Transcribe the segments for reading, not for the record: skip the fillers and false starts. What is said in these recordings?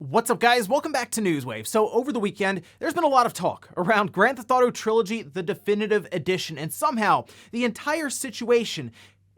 What's up, guys? Welcome back to Newswave. So over the weekend, there's been a lot of talk around Grand Theft Auto Trilogy, the Definitive Edition, and somehow the entire situation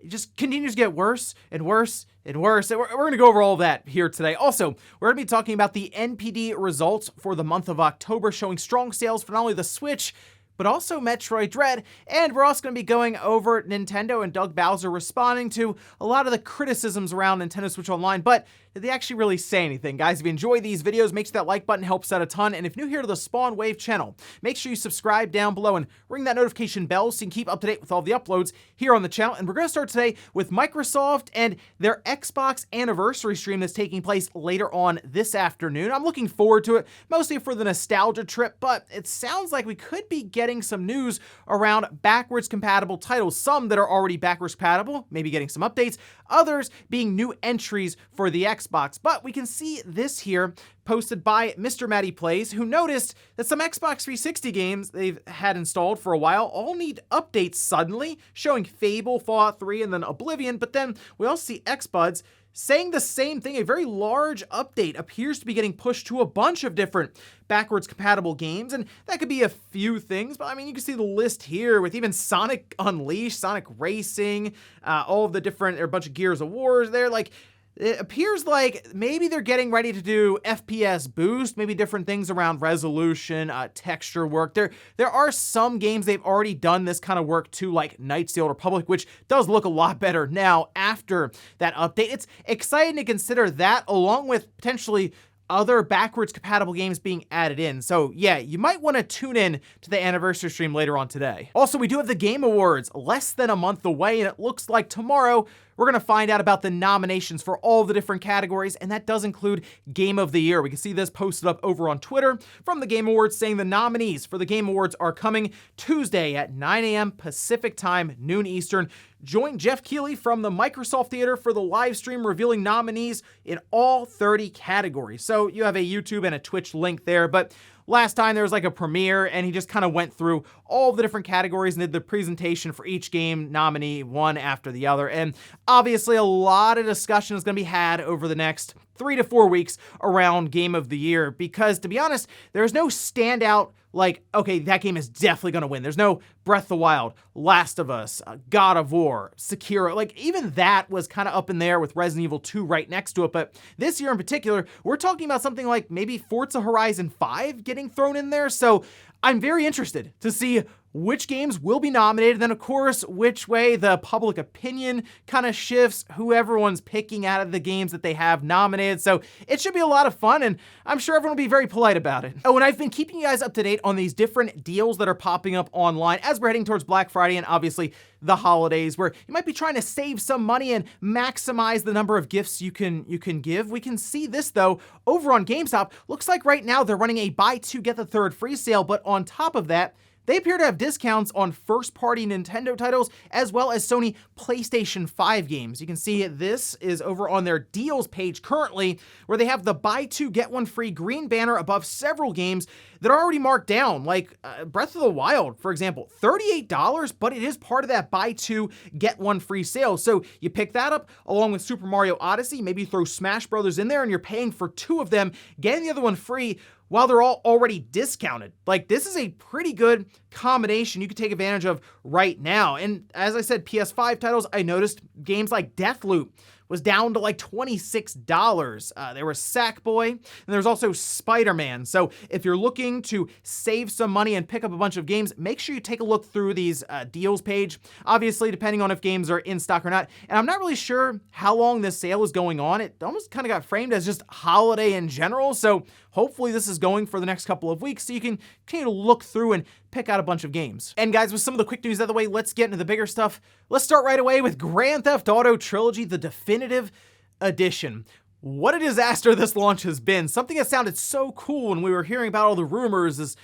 just continues to get worse and worse and worse. And we're going to go over all of that here today. Also, we're going to be talking about the NPD results for the month of October, showing strong sales for not only the Switch, but also Metroid Dread, and we're also going to be going over Nintendo and Doug Bowser responding to a lot of the criticisms around Nintendo Switch Online, but did they actually really say anything? Guys, if you enjoy these videos, make sure that like button helps out a ton, and if you're new here to the Spawn Wave channel, make sure you subscribe down below and ring that notification bell so you can keep up to date with all the uploads here on the channel. And we're going to start today with Microsoft and their Xbox anniversary stream that's taking place later on this afternoon. I'm looking forward to it, mostly for the nostalgia trip, but it sounds like we could be getting some news around backwards compatible titles, some that are already backwards compatible, maybe getting some updates, others being new entries for the Xbox. But we can see this here posted by Mr. Matty Plays, who noticed that some Xbox 360 games they've had installed for a while all need updates suddenly, showing Fable, Fallout 3, and then Oblivion. But then we also see Xbuds saying the same thing. A very large update appears to be getting pushed to a bunch of different backwards compatible games, and that could be a few things, but I mean, you can see the list here with even Sonic Unleashed, Sonic Racing, all of the different, there are a bunch of Gears of Wars there. Like, it appears like maybe they're getting ready to do FPS boost, maybe different things around resolution, texture work. There are some games they've already done this kind of work to, like Knights of the Old Republic, which does look a lot better now after that update. It's exciting to consider that, along with potentially other backwards compatible games being added in. So yeah, you might want to tune in to the anniversary stream later on today. Also, we do have the Game Awards less than a month away, and it looks like tomorrow we're going to find out about the nominations for all the different categories, and that does include Game of the Year. We can see this posted up over on Twitter from the Game Awards, saying the nominees for the Game Awards are coming Tuesday at 9 a.m. Pacific time, noon Eastern. Join Jeff Keighley from the Microsoft Theater for the live stream revealing nominees in all 30 categories. So you have a YouTube and a Twitch link there, but last time there was like a premiere and he just kind of went through all the different categories and did the presentation for each game nominee one after the other. And obviously a lot of discussion is going to be had over the next 3 to 4 weeks around Game of the Year, because to be honest, there's no standout like, okay, that game is definitely going to win. There's no Breath of the Wild, Last of Us, God of War, Sekiro. Like, even that was kind of up in there with Resident Evil 2 right next to it. But this year in particular, we're talking about something like maybe Forza Horizon 5 getting thrown in there. So I'm very interested to see which games will be nominated, then of course, which way the public opinion kind of shifts, who everyone's picking out of the games that they have nominated. So it should be a lot of fun, and I'm sure everyone will be very polite about it. Oh, and I've been keeping you guys up to date on these different deals that are popping up online as we're heading towards Black Friday and obviously the holidays, where you might be trying to save some money and maximize the number of gifts you can give. We can see this though over on GameStop. Looks like right now they're running a buy two get the third free sale, but on top of that, they appear to have discounts on first-party Nintendo titles as well as Sony PlayStation 5 games. You can see this is over on their deals page currently, where they have the buy two get one free green banner above several games that are already marked down, like Breath of the Wild, for example, $38, but it is part of that buy two get one free sale. So you pick that up along with Super Mario Odyssey, maybe throw Smash Brothers in there, and you're paying for two of them, getting the other one free while they're all already discounted. Like, this is a pretty good combination you could take advantage of right now. And as I said, PS5 titles, I noticed games like Deathloop was down to like $26. There was Sackboy, and there's also Spider-Man. So if you're looking to save some money and pick up a bunch of games, make sure you take a look through these deals page, obviously depending on if games are in stock or not. And I'm not really sure how long this sale is going on. It almost kind of got framed as just holiday in general. So hopefully this is going for the next couple of weeks so you can continue to look through and pick out a bunch of games. And guys, with some of the quick news out of the way, let's get into the bigger stuff. Let's start right away with Grand Theft Auto Trilogy, the Definitive Edition. What a disaster this launch has been. Something that sounded so cool when we were hearing about all the rumors has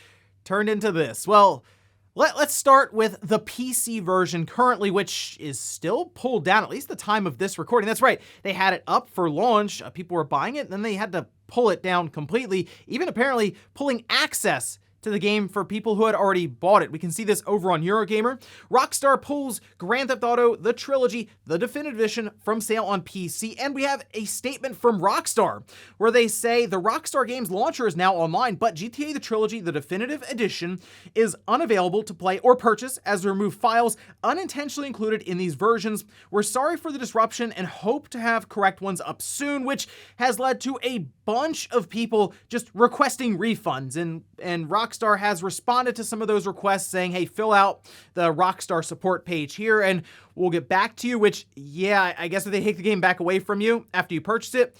turned into this. Well, let's start with the PC version currently, which is still pulled down, at least the time of this recording. That's right, they had it up for launch, people were buying it, and then they had to pull it down completely, even apparently pulling access to the game for people who had already bought it. We can see this over on Eurogamer. Rockstar pulls Grand Theft Auto, the Trilogy, the Definitive Edition from sale on PC, and we have a statement from Rockstar where they say the Rockstar Games launcher is now online, but GTA the Trilogy, the Definitive Edition is unavailable to play or purchase as we remove files unintentionally included in these versions. We're sorry for the disruption and hope to have correct ones up soon, which has led to a bunch of people just requesting refunds, and Rockstar has responded to some of those requests saying, hey, fill out the Rockstar support page here and we'll get back to you, which, yeah, I guess if they take the game back away from you after you purchase it,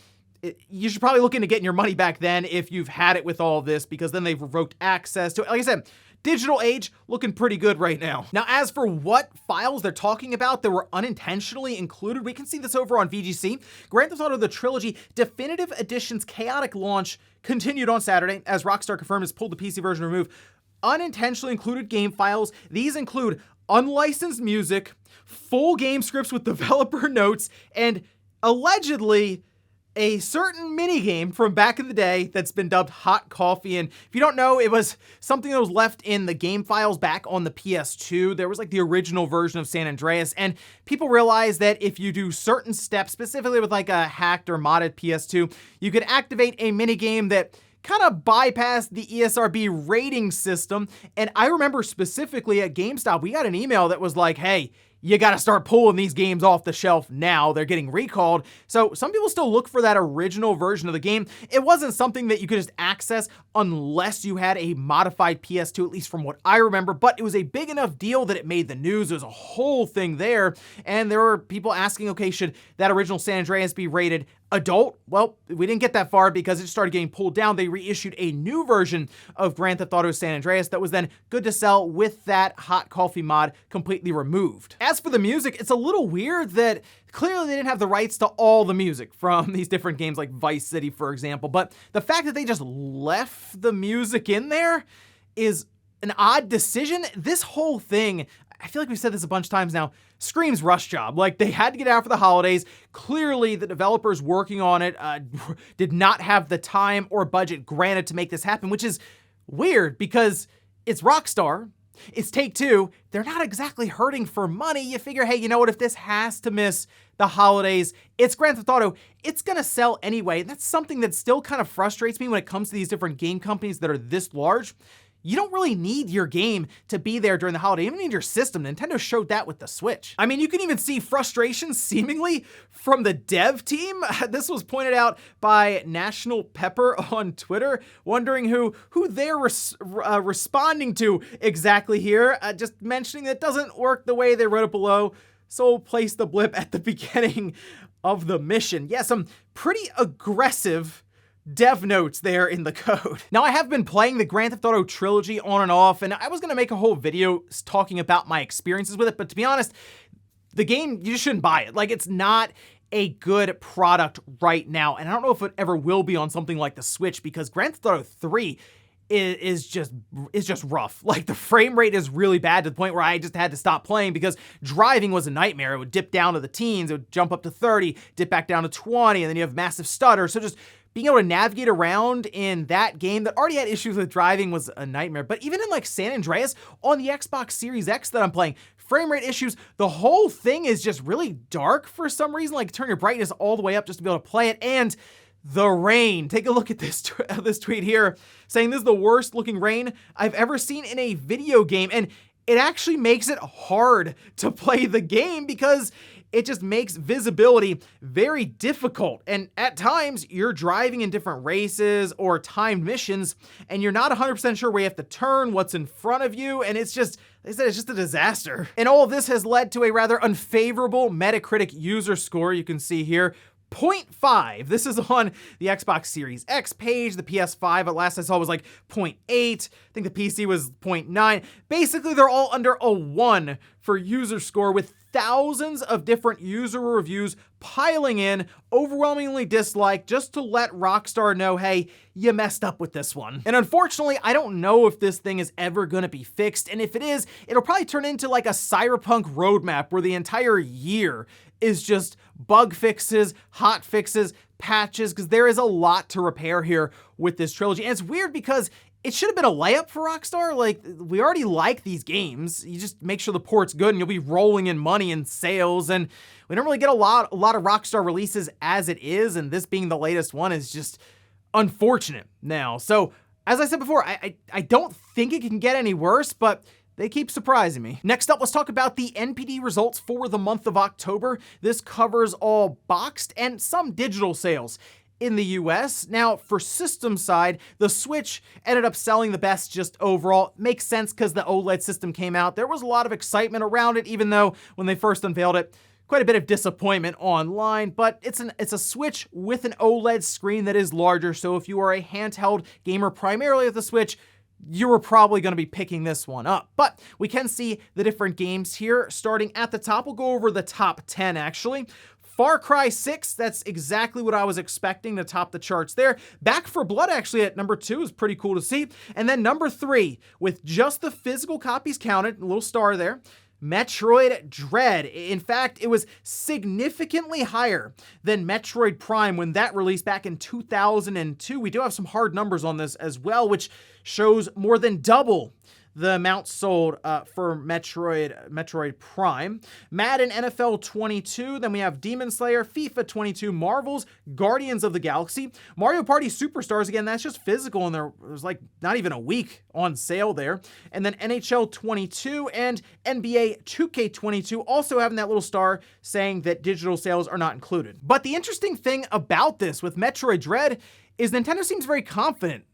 you should probably look into getting your money back then if you've had it with all of this, because then they've revoked access to it. Like I said, digital age looking pretty good right now. Now, as for what files they're talking about that were unintentionally included, we can see this over on VGC. Grand Theft Auto the Trilogy Definitive Edition's chaotic launch continued on Saturday, as Rockstar confirmed has pulled the PC version to remove unintentionally included game files. These include unlicensed music, full game scripts with developer notes, and allegedly a certain minigame from back in the day that's been dubbed Hot Coffee. And if you don't know, it was something that was left in the game files back on the PS2. There was like the original version of San Andreas, and people realized that if you do certain steps, specifically with like a hacked or modded PS2, you could activate a minigame that kind of bypassed the ESRB rating system. And I remember specifically at GameStop, we got an email that was like, hey, you got to start pulling these games off the shelf now. They're getting recalled. So some people still look for that original version of the game. It wasn't something that you could just access unless you had a modified PS2, at least from what I remember, but it was a big enough deal that it made the news. There's a whole thing there. And there were people asking, okay, should that original San Andreas be rated adult? Well, we didn't get that far because it started getting pulled down. They reissued a new version of Grand Theft Auto San Andreas that was then good to sell with that Hot Coffee mod completely removed. As for the music, it's a little weird that clearly they didn't have the rights to all the music from these different games like Vice City, for example, but the fact that they just left the music in there is an odd decision. This whole thing, I feel like we've said this a bunch of times now, screams rush job. Like, they had to get out for the holidays. Clearly, the developers working on it did not have the time or budget granted to make this happen, which is weird because it's Rockstar. It's Take-Two. They're not exactly hurting for money. You figure, hey, you know what? If this has to miss the holidays, it's Grand Theft Auto. It's going to sell anyway. That's something that still kind of frustrates me when it comes to these different game companies that are this large. You don't really need your game to be there during the holiday. You don't need your system. Nintendo showed that with the Switch. I mean, you can even see frustration seemingly from the dev team. This was pointed out by National Pepper on Twitter, wondering who they're responding to exactly here. Just mentioning that it doesn't work the way they wrote it below, so we'll place the blip at the beginning of the mission. Yeah, some pretty aggressive dev notes there in the code. Now, I have been playing the Grand Theft Auto Trilogy on and off, and I was gonna make a whole video talking about my experiences with it, but to be honest, the game, you just shouldn't buy it. Like, it's not a good product right now, and I don't know if it ever will be on something like the Switch, because Grand Theft Auto 3 is just rough. Like, the frame rate is really bad to the point where I just had to stop playing because driving was a nightmare. It would dip down to the teens, it would jump up to 30, dip back down to 20, and then you have massive stutter. So just being able to navigate around in that game that already had issues with driving was a nightmare. But even in like San Andreas on the Xbox Series X that I'm playing, frame rate issues, the whole thing is just really dark for some reason. Like, turn your brightness all the way up just to be able to play it. And the rain, take a look at this tweet here saying this is the worst looking rain I've ever seen in a video game. And it actually makes it hard to play the game because it just makes visibility very difficult. And at times you're driving in different races or timed missions and you're not 100% sure where you have to turn, what's in front of you. And it's just, like I said, it's just a disaster. And all of this has led to a rather unfavorable Metacritic user score. You can see here, 0.5. This is on the Xbox Series X page. The PS5 at last I saw was like 0.8. I think the PC was 0.9. Basically, they're all under a 1 for user score, with thousands of different user reviews piling in, overwhelmingly disliked, just to let Rockstar know, hey, you messed up with this one. And unfortunately, I don't know if this thing is ever gonna be fixed, and if it is, it'll probably turn into like a Cyberpunk roadmap where the entire year is just bug fixes, hot fixes, patches, because there is a lot to repair here with this trilogy. And it's weird because it should have been a layup for Rockstar. Like, we already like these games. You just make sure the port's good and you'll be rolling in money and sales. And we don't really get a lot of Rockstar releases as it is. And this being the latest one is just unfortunate now. So as I said before, I don't think it can get any worse, but they keep surprising me. Next up, let's talk about the NPD results for the month of October. This covers all boxed and some digital sales in the US. Now, for system side, the Switch ended up selling the best just overall. Makes sense because the OLED system came out. There was a lot of excitement around it, even though when they first unveiled it, quite a bit of disappointment online, but it's a Switch with an OLED screen that is larger. So if you are a handheld gamer primarily with the Switch, you were probably going to be picking this one up. But we can see the different games here. Starting at the top, we'll go over the top 10 actually. Far Cry 6, that's exactly what I was expecting to top the charts there. Back 4 Blood actually at number 2 is pretty cool to see. And then number 3, with just the physical copies counted, a little star there, Metroid Dread. In fact, it was significantly higher than Metroid Prime when that released back in 2002. We do have some hard numbers on this as well, which shows more than double the amount sold for Metroid Prime. Madden NFL 22, then we have Demon Slayer, FIFA 22, Marvel's Guardians of the Galaxy, Mario Party Superstars, again, that's just physical, and there was like not even a week on sale there. And then NHL 22 and NBA 2K22 also having that little star saying that digital sales are not included. But the interesting thing about this with Metroid Dread is Nintendo seems very confident.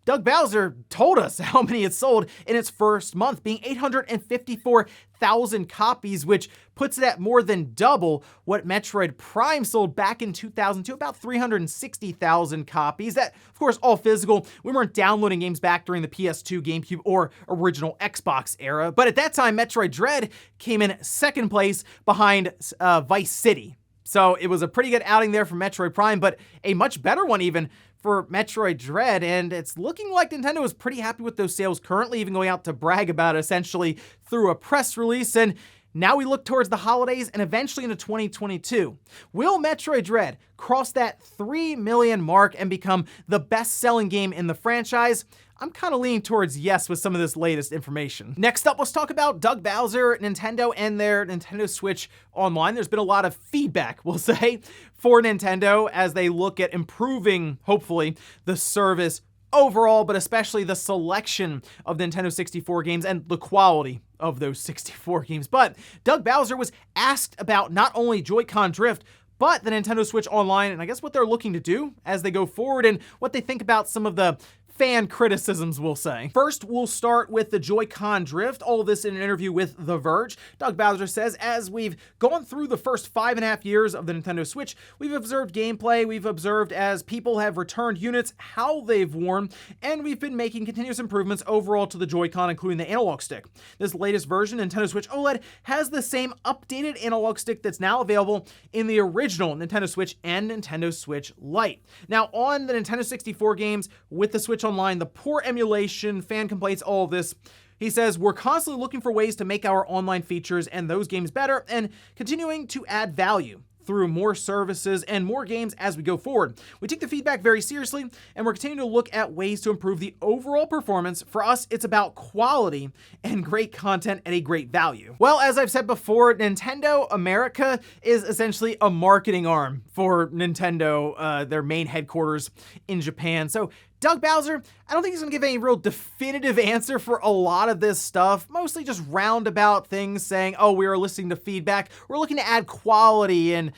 Doug Bowser told us how many it sold in its first month, being 854,000 copies, which puts it at more than double what Metroid Prime sold back in 2002, about 360,000 copies. That, of course, all physical. We weren't downloading games back during the PS2, GameCube, or original Xbox era. But at that time, Metroid Dread came in second place behind Vice City. So it was a pretty good outing there for Metroid Prime, but a much better one even for Metroid Dread, and it's looking like Nintendo is pretty happy with those sales currently, even going out to brag about it essentially through a press release. And now we look towards the holidays and eventually into 2022. Will Metroid Dread cross that 3 million mark and become the best-selling game in the franchise? I'm kind of leaning towards yes with some of this latest information. Next up, let's talk about Doug Bowser, Nintendo, and their Nintendo Switch Online. There's been a lot of feedback, we'll say, for Nintendo as they look at improving, hopefully, the service overall, but especially the selection of the Nintendo 64 games and the quality of those 64 games. But Doug Bowser was asked about not only Joycon Drift, but the Nintendo Switch Online, and I guess what they're looking to do as they go forward and what they think about some of the fan criticisms, we'll say. First, we'll start with the Joy-Con drift. All of this in an interview with The Verge. Doug Bowser says, as we've gone through the first 5.5 years of the Nintendo Switch, we've observed gameplay, we've observed as people have returned units, how they've worn, and we've been making continuous improvements overall to the Joy-Con, including the analog stick. This latest version, Nintendo Switch OLED, has the same updated analog stick that's now available in the original Nintendo Switch and Nintendo Switch Lite. Now, on the Nintendo 64 games with the Switch Online, the poor emulation, fan complaints, all of this, he says, we're constantly looking for ways to make our online features and those games better and continuing to add value through more services and more games as we go forward. We take the feedback very seriously, and we're continuing to look at ways to improve the overall performance. For us, it's about quality and great content at a great value. Well, as I've said before, Nintendo America is essentially a marketing arm for Nintendo, their main headquarters in Japan. So Doug Bowser, I don't think he's gonna give any real definitive answer for a lot of this stuff, mostly just roundabout things saying, oh, we are listening to feedback, we're looking to add quality and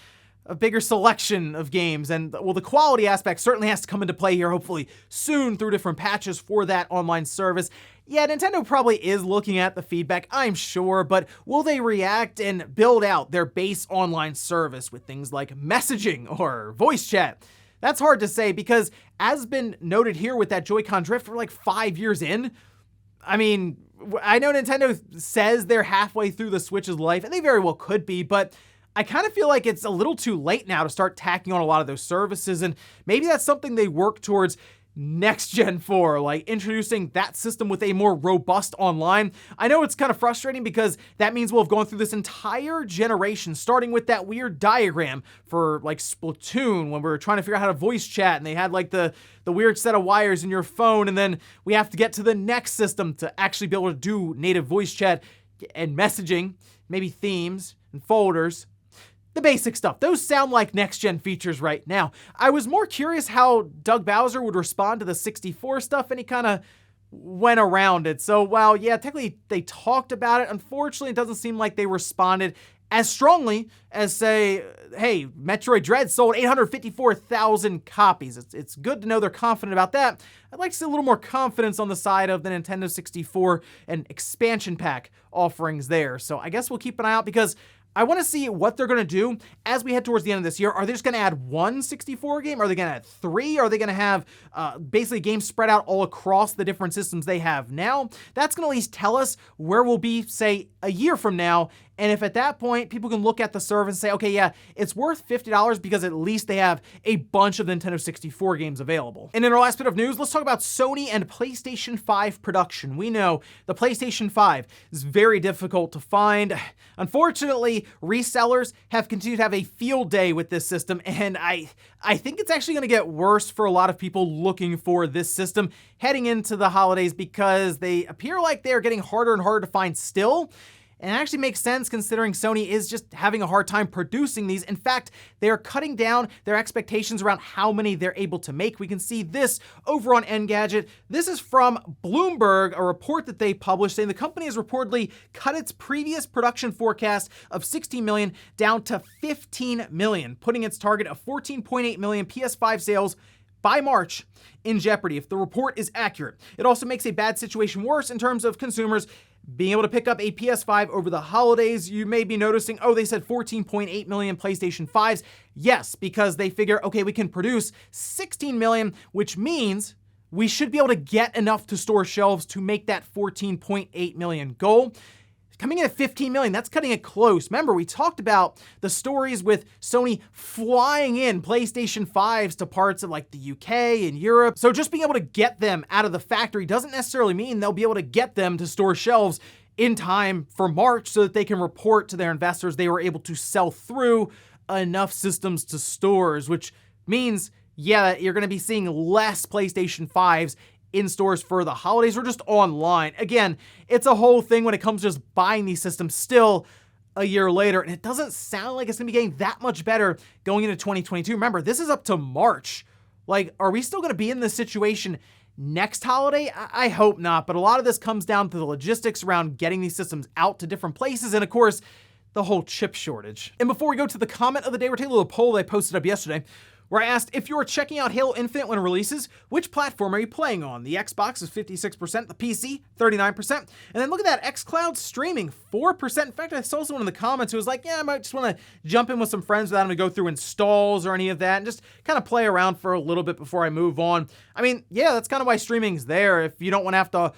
a bigger selection of games. And well, the quality aspect certainly has to come into play here, hopefully soon through different patches for that online service. Yeah, Nintendo probably is looking at the feedback, I'm sure, but will they react and build out their base online service with things like messaging or voice chat? That's hard to say because, as been noted here with that Joy-Con drift, we're like 5 years in. I mean, I know Nintendo says they're halfway through the Switch's life, and they very well could be, but I kind of feel like it's a little too late now to start tacking on a lot of those services, and maybe that's something they work towards next gen 4, like introducing that system with a more robust online. I know it's kind of frustrating because that means we'll have gone through this entire generation, starting with that weird diagram for like Splatoon when we were trying to figure out how to voice chat and they had like the weird set of wires in your phone, and then we have to get to the next system to actually be able to do native voice chat and messaging, maybe themes and folders. The basic stuff. Those sound like next-gen features right now. I was more curious how Doug Bowser would respond to the 64 stuff, and he kind of went around it. So while, yeah, technically they talked about it, unfortunately it doesn't seem like they responded as strongly as, say, hey, Metroid Dread sold 854,000 copies. It's good to know they're confident about that. I'd like to see a little more confidence on the side of the Nintendo 64 and expansion pack offerings there. So I guess we'll keep an eye out because I want to see what they're going to do as we head towards the end of this year. Are they just going to add one 64 game? Are they going to add 3? Are they going to have basically games spread out all across the different systems they have now? That's going to at least tell us where we'll be, say, a year from now. And if at that point, people can look at the service and say, okay, yeah, it's worth $50 because at least they have a bunch of Nintendo 64 games available. And in our last bit of news, let's talk about Sony and PlayStation 5 production. We know the PlayStation 5 is very difficult to find. Unfortunately, resellers have continued to have a field day with this system, and I think it's actually going to get worse for a lot of people looking for this system heading into the holidays because they appear like they're getting harder and harder to find still. And it actually makes sense considering Sony is just having a hard time producing these. In fact, they're cutting down their expectations around how many they're able to make. We can see this over on Engadget. This is from Bloomberg, a report that they published saying the company has reportedly cut its previous production forecast of 16 million down to 15 million, putting its target of 14.8 million PS5 sales by March in jeopardy if the report is accurate. It also makes a bad situation worse in terms of consumers being able to pick up a PS5 over the holidays. You may be noticing, oh, they said 14.8 million PlayStation 5s. Yes, because they figure, okay, we can produce 16 million, which means we should be able to get enough to store shelves to make that 14.8 million goal. Coming in at 15 million, that's cutting it close. Remember, we talked about the stories with Sony flying in PlayStation 5s to parts of like the UK and Europe. So just being able to get them out of the factory doesn't necessarily mean they'll be able to get them to store shelves in time for March so that they can report to their investors they were able to sell through enough systems to stores, which means, yeah, you're going to be seeing less PlayStation 5s in stores for the holidays or just online. Again, it's a whole thing when it comes to just buying these systems still a year later, and it doesn't sound like it's gonna be getting that much better going into 2022. Remember, this is up to March. Like, are we still gonna be in this situation next holiday? I hope not, but a lot of this comes down to the logistics around getting these systems out to different places, and of course, the whole chip shortage. And before we go to the comment of the day, we're taking a little poll I posted up yesterday, where I asked if you're checking out Halo Infinite when it releases, which platform are you playing on? The Xbox is 56%, the PC, 39%. And then look at that, xCloud streaming, 4%. In fact, I saw someone in the comments who was like, yeah, I might just want to jump in with some friends without having to go through installs or any of that and just kind of play around for a little bit before I move on. I mean, yeah, that's kind of why streaming's there. If you don't want to have to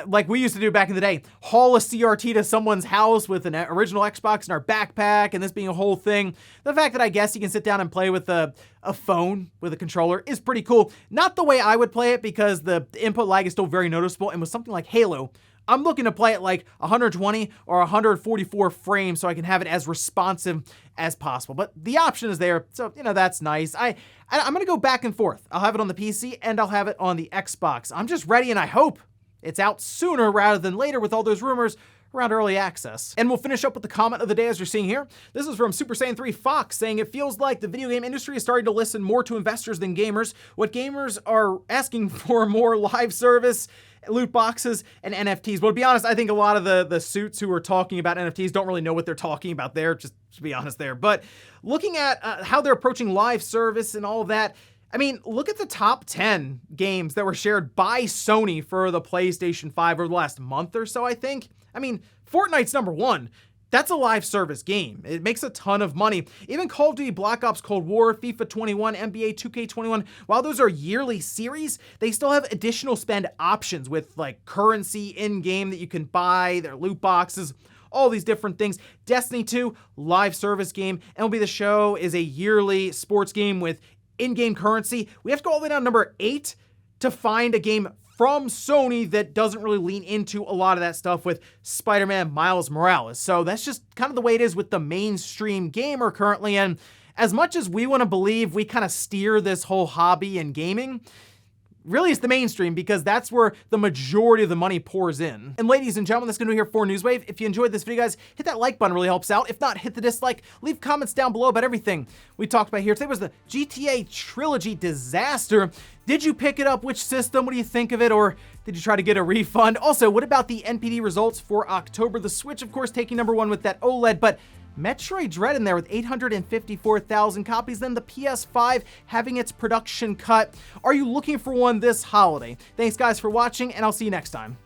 like we used to do back in the day, haul a CRT to someone's house with an original Xbox in our backpack and this being a whole thing. The fact that I guess you can sit down and play with a phone with a controller is pretty cool. Not the way I would play it because the input lag is still very noticeable, and with something like Halo, I'm looking to play it like 120 or 144 frames so I can have it as responsive as possible. But the option is there, so, you know, that's nice. I'm going to go back and forth. I'll have it on the PC and I'll have it on the Xbox. I'm just ready, and I hope it's out sooner rather than later with all those rumors around early access. And we'll finish up with the comment of the day as you're seeing here. This is from Super Saiyan 3 Fox saying, it feels like the video game industry is starting to listen more to investors than gamers. What gamers are asking for more live service, loot boxes, and NFTs. Well, to be honest, I think a lot of the suits who are talking about NFTs don't really know what they're talking about there, just to be honest there. But looking at how they're approaching live service and all of that, I mean, look at the top 10 games that were shared by Sony for the PlayStation 5 over the last month or so, I think. I mean, Fortnite's number 1. That's a live service game. It makes a ton of money. Even Call of Duty Black Ops Cold War, FIFA 21, NBA 2K21, while those are yearly series, they still have additional spend options with like currency in-game that you can buy, their loot boxes, all these different things. Destiny 2, live service game. MLB The Show is a yearly sports game with in-game currency. We have to go all the way down to number 8. to find a game from Sony that doesn't really lean into a lot of that stuff with Spider-Man Miles Morales. So that's just kind of the way it is with the mainstream gamer currently. And as much as we want to believe we kind of steer this whole hobby in gaming, really it's the mainstream, because that's where the majority of the money pours in. And ladies and gentlemen, that's gonna do it here for Newswave. If you enjoyed this video, guys, hit that like button, really helps out. If not, hit the dislike, leave comments down below about everything we talked about here. Today was the GTA Trilogy disaster. Did you pick it up? Which system? What do you think of it? Or did you try to get a refund? Also, what about the NPD results for October? The Switch, of course, taking #1 with that OLED, but Metroid Dread in there with 854,000 copies, then the PS5 having its production cut. Are you looking for one this holiday? Thanks guys for watching, and I'll see you next time.